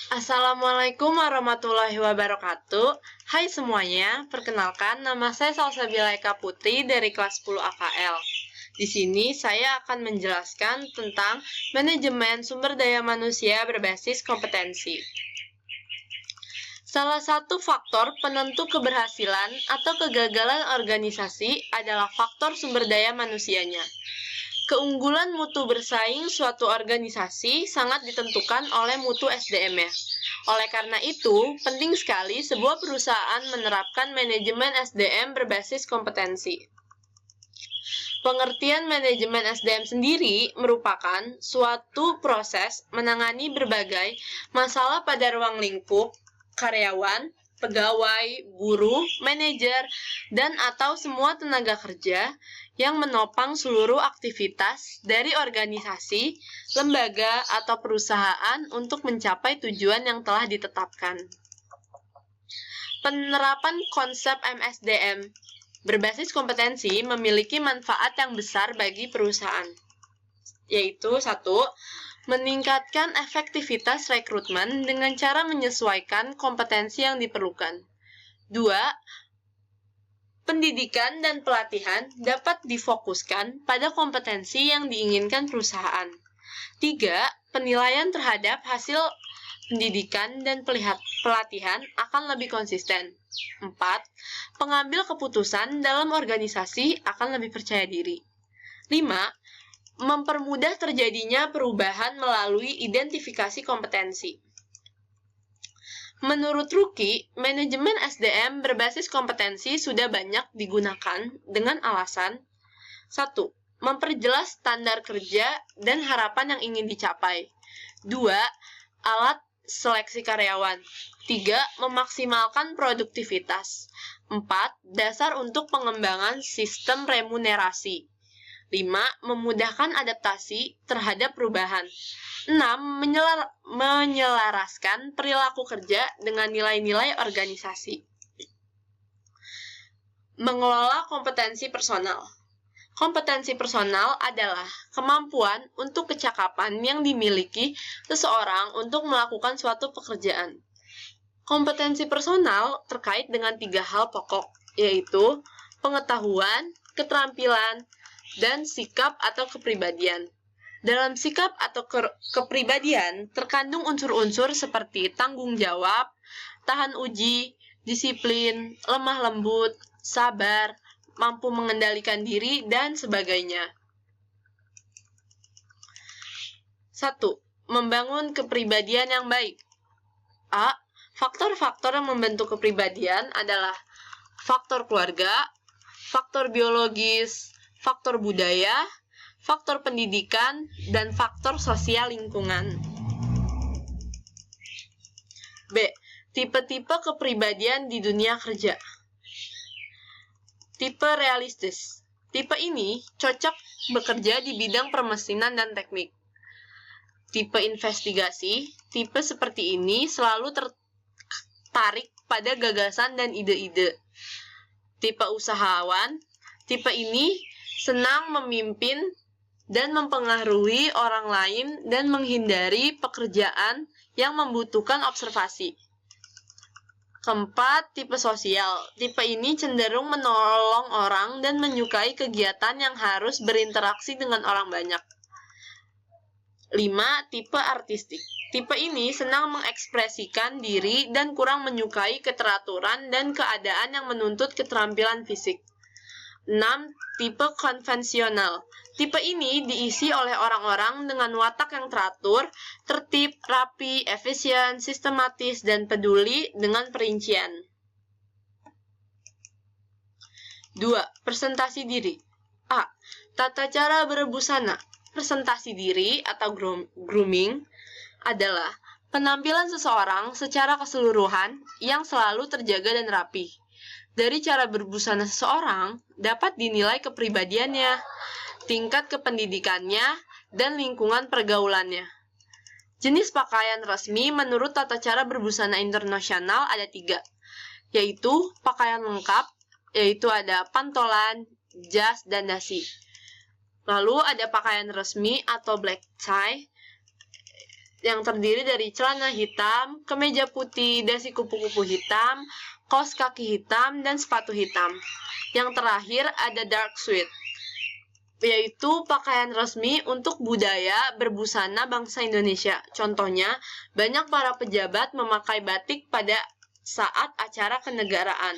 Assalamualaikum warahmatullahi wabarakatuh. Hai semuanya, perkenalkan nama saya Salsabila Eka Putri dari kelas 10 AKL. Di sini saya akan menjelaskan tentang manajemen sumber daya manusia berbasis kompetensi. Salah satu faktor penentu keberhasilan atau kegagalan organisasi adalah faktor sumber daya manusianya. Keunggulan mutu bersaing suatu organisasi sangat ditentukan oleh mutu SDM-nya. Oleh karena itu, penting sekali sebuah perusahaan menerapkan manajemen SDM berbasis kompetensi. Pengertian manajemen SDM sendiri merupakan suatu proses menangani berbagai masalah pada ruang lingkup karyawan, pegawai, buruh, manajer, dan atau semua tenaga kerja yang menopang seluruh aktivitas dari organisasi, lembaga, atau perusahaan untuk mencapai tujuan yang telah ditetapkan. Penerapan konsep MSDM berbasis kompetensi memiliki manfaat yang besar bagi perusahaan, yaitu 1. Meningkatkan efektivitas rekrutmen dengan cara menyesuaikan kompetensi yang diperlukan. 2. Pendidikan dan pelatihan dapat difokuskan pada kompetensi yang diinginkan perusahaan. 3. Penilaian terhadap hasil pendidikan dan pelatihan akan lebih konsisten. 4. Pengambil keputusan dalam organisasi akan lebih percaya diri. 5. Mempermudah terjadinya perubahan melalui identifikasi kompetensi. Menurut Ruki, manajemen SDM berbasis kompetensi sudah banyak digunakan dengan alasan 1. Memperjelas standar kerja dan harapan yang ingin dicapai. 2. Alat seleksi karyawan. 3. Memaksimalkan produktivitas. 4. Dasar untuk pengembangan sistem remunerasi. 5. Memudahkan adaptasi terhadap perubahan. 6. Menyelaraskan perilaku kerja dengan nilai-nilai organisasi. Mengelola kompetensi personal. Kompetensi personal adalah kemampuan untuk kecakapan yang dimiliki seseorang untuk melakukan suatu pekerjaan. Kompetensi personal terkait dengan 3 hal pokok, yaitu pengetahuan, keterampilan, dan sikap atau kepribadian. Dalam sikap atau kepribadian terkandung unsur-unsur seperti tanggung jawab, tahan uji, disiplin, lemah lembut, sabar, mampu mengendalikan diri, dan sebagainya. 1. Membangun kepribadian yang baik. A. Faktor-faktor yang membentuk kepribadian adalah faktor keluarga, faktor biologis, faktor budaya, faktor pendidikan, dan faktor sosial lingkungan. B. Tipe-tipe kepribadian di dunia kerja. Tipe realistis. Tipe ini cocok bekerja di bidang permesinan dan teknik. Tipe investigasi. Tipe seperti ini selalu tertarik pada gagasan dan ide-ide. Tipe usahawan. Tipe ini senang memimpin dan mempengaruhi orang lain dan menghindari pekerjaan yang membutuhkan observasi. Keempat, tipe sosial. Tipe ini cenderung menolong orang dan menyukai kegiatan yang harus berinteraksi dengan orang banyak. 5. Tipe artistik. Tipe ini senang mengekspresikan diri dan kurang menyukai keteraturan dan keadaan yang menuntut keterampilan fisik. 6. Tipe konvensional. Tipe ini diisi oleh orang-orang dengan watak yang teratur, tertib, rapi, efisien, sistematis, dan peduli dengan perincian. 2. Presentasi diri. A. Tata cara berbusana. Presentasi diri atau grooming adalah penampilan seseorang secara keseluruhan yang selalu terjaga dan rapi. Dari cara berbusana seseorang dapat dinilai kepribadiannya, tingkat kependidikannya, dan lingkungan pergaulannya. Jenis pakaian resmi menurut tata cara berbusana internasional ada 3, yaitu pakaian lengkap, yaitu ada pantolan, jas, dan dasi. Lalu ada pakaian resmi atau black tie, yang terdiri dari celana hitam, kemeja putih, dasi kupu-kupu hitam, kaos kaki hitam, dan sepatu hitam. Yang terakhir ada dark suit, yaitu pakaian resmi untuk budaya berbusana bangsa Indonesia. Contohnya, banyak para pejabat memakai batik pada saat acara kenegaraan.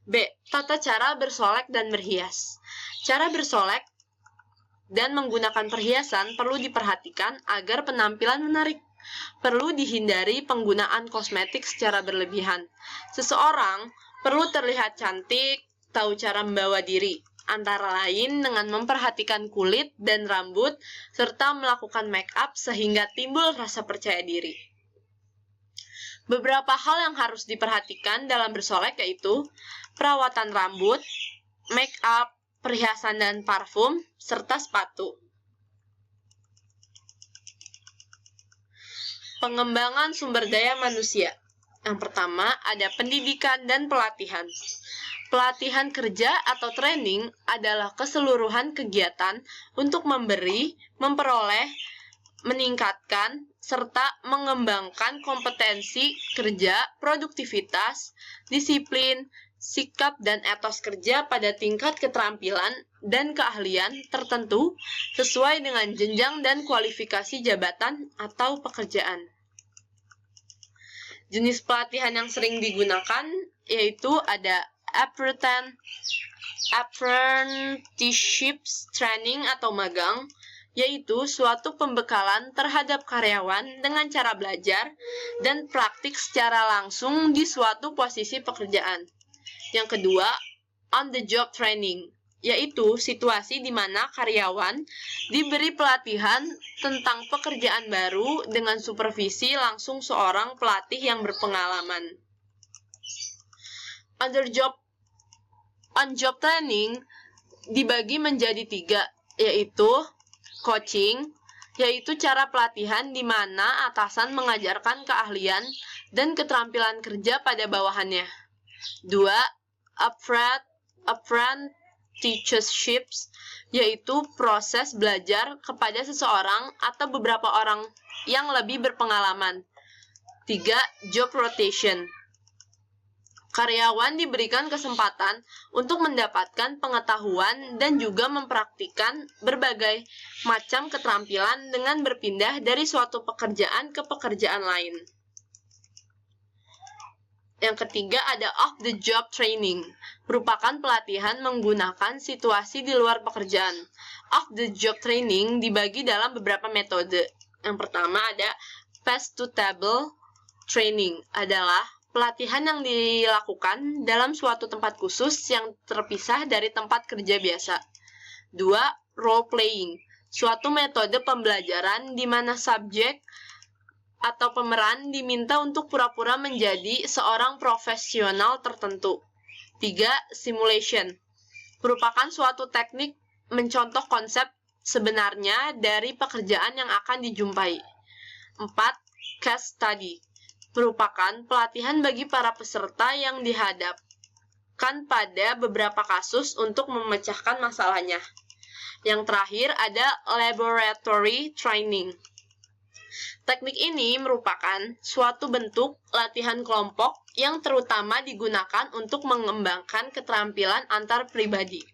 B. Tata cara bersolek dan berhias. Cara bersolek dan menggunakan perhiasan perlu diperhatikan agar penampilan menarik. Perlu dihindari penggunaan kosmetik secara berlebihan. Seseorang perlu terlihat cantik, tahu cara membawa diri, antara lain dengan memperhatikan kulit dan rambut, serta melakukan make up sehingga timbul rasa percaya diri. Beberapa hal yang harus diperhatikan dalam bersolek yaitu perawatan rambut, make up, perhiasan dan parfum, serta sepatu. Pengembangan sumber daya manusia. Yang pertama, ada pendidikan dan pelatihan. Pelatihan kerja atau training adalah keseluruhan kegiatan untuk memberi, memperoleh, meningkatkan, serta mengembangkan kompetensi kerja, produktivitas, disiplin, sikap dan etos kerja pada tingkat keterampilan dan keahlian tertentu sesuai dengan jenjang dan kualifikasi jabatan atau pekerjaan. Jenis pelatihan yang sering digunakan yaitu ada apprenticeship training atau magang, yaitu suatu pembekalan terhadap karyawan dengan cara belajar dan praktik secara langsung di suatu posisi pekerjaan. Yang kedua, on-the-job training, yaitu situasi di mana karyawan diberi pelatihan tentang pekerjaan baru dengan supervisi langsung seorang pelatih yang berpengalaman. On-job training dibagi menjadi 3, yaitu coaching, yaitu cara pelatihan di mana atasan mengajarkan keahlian dan keterampilan kerja pada bawahannya. 2. Apprenticeships, yaitu proses belajar kepada seseorang atau beberapa orang yang lebih berpengalaman. 3. Job rotation. Karyawan diberikan kesempatan untuk mendapatkan pengetahuan dan juga mempraktikkan berbagai macam keterampilan dengan berpindah dari suatu pekerjaan ke pekerjaan lain. Yang ketiga ada off-the-job training, merupakan pelatihan menggunakan situasi di luar pekerjaan. Off-the-job training dibagi dalam beberapa metode. Yang pertama ada pass-to-table training, adalah pelatihan yang dilakukan dalam suatu tempat khusus yang terpisah dari tempat kerja biasa. 2. Role-playing, suatu metode pembelajaran di mana subjek atau pemeran diminta untuk pura-pura menjadi seorang profesional tertentu. 3. Simulation, merupakan suatu teknik mencontoh konsep sebenarnya dari pekerjaan yang akan dijumpai. 4. Case study, merupakan pelatihan bagi para peserta yang dihadapkan pada beberapa kasus untuk memecahkan masalahnya. Yang terakhir ada laboratory training. Teknik ini merupakan suatu bentuk latihan kelompok yang terutama digunakan untuk mengembangkan keterampilan antar pribadi.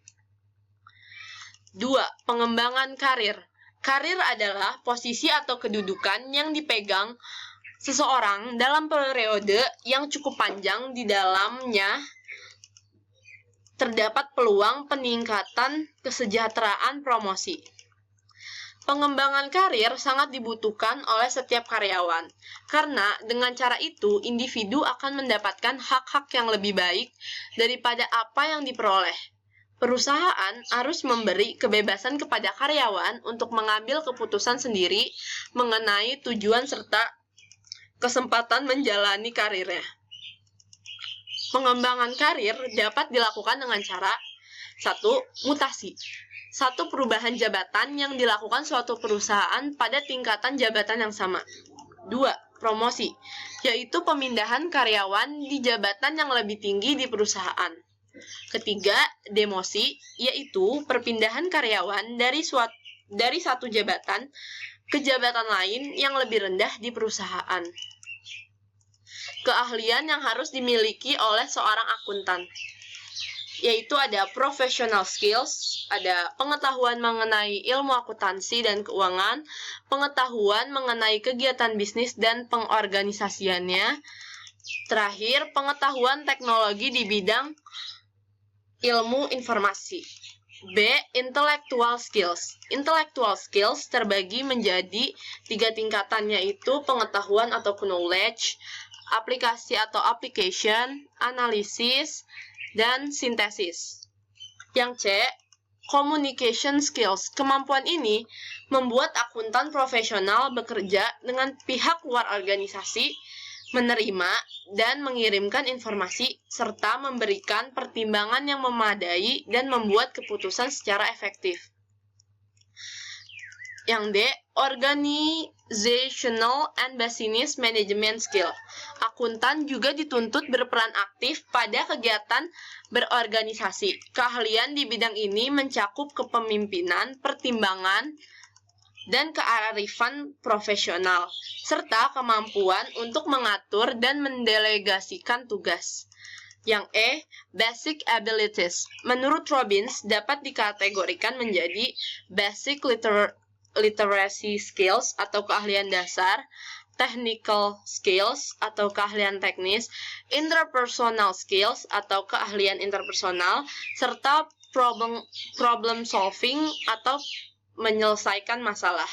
2. Pengembangan karir. Karir adalah posisi atau kedudukan yang dipegang seseorang dalam periode yang cukup panjang, di dalamnya terdapat peluang peningkatan kesejahteraan promosi. Pengembangan karir sangat dibutuhkan oleh setiap karyawan, karena dengan cara itu individu akan mendapatkan hak-hak yang lebih baik daripada apa yang diperoleh. Perusahaan harus memberi kebebasan kepada karyawan untuk mengambil keputusan sendiri mengenai tujuan serta kesempatan menjalani karirnya. Pengembangan karir dapat dilakukan dengan cara 1. Mutasi, satu perubahan jabatan yang dilakukan suatu perusahaan pada tingkatan jabatan yang sama. 2. Promosi, yaitu pemindahan karyawan di jabatan yang lebih tinggi di perusahaan. Ketiga, demosi, yaitu perpindahan karyawan dari satu jabatan ke jabatan lain yang lebih rendah di perusahaan. Keahlian yang harus dimiliki oleh seorang akuntan, yaitu ada professional skills, ada pengetahuan mengenai ilmu akuntansi dan keuangan, pengetahuan mengenai kegiatan bisnis dan pengorganisasiannya, terakhir pengetahuan teknologi di bidang ilmu informasi. B. Intellectual skills. Intellectual skills terbagi menjadi 3 tingkatan, yaitu pengetahuan atau knowledge, aplikasi atau application, analisis, dan sintesis. Yang C, communication skills. Kemampuan ini membuat akuntan profesional bekerja dengan pihak luar organisasi, menerima dan mengirimkan informasi, serta memberikan pertimbangan yang memadai dan membuat keputusan secara efektif. Yang D, organizational and business management skill. Akuntan juga dituntut berperan aktif pada kegiatan berorganisasi. Keahlian di bidang ini mencakup kepemimpinan, pertimbangan, dan kearifan profesional, serta kemampuan untuk mengatur dan mendelegasikan tugas. Yang E, basic abilities. Menurut Robbins, dapat dikategorikan menjadi basic literacy skills atau keahlian dasar, technical skills atau keahlian teknis, interpersonal skills atau keahlian interpersonal, serta problem solving atau menyelesaikan masalah.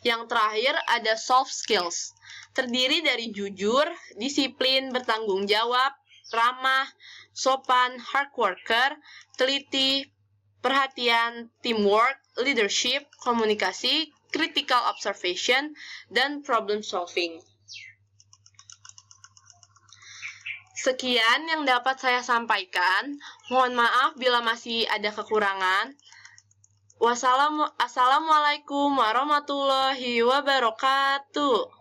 Yang terakhir ada soft skills. Terdiri dari jujur, disiplin, bertanggung jawab, ramah, sopan, hard worker, teliti, perhatian, teamwork, leadership, komunikasi, critical observation, dan problem solving. Sekian yang dapat saya sampaikan. Mohon maaf bila masih ada kekurangan. Assalamualaikum warahmatullahi wabarakatuh.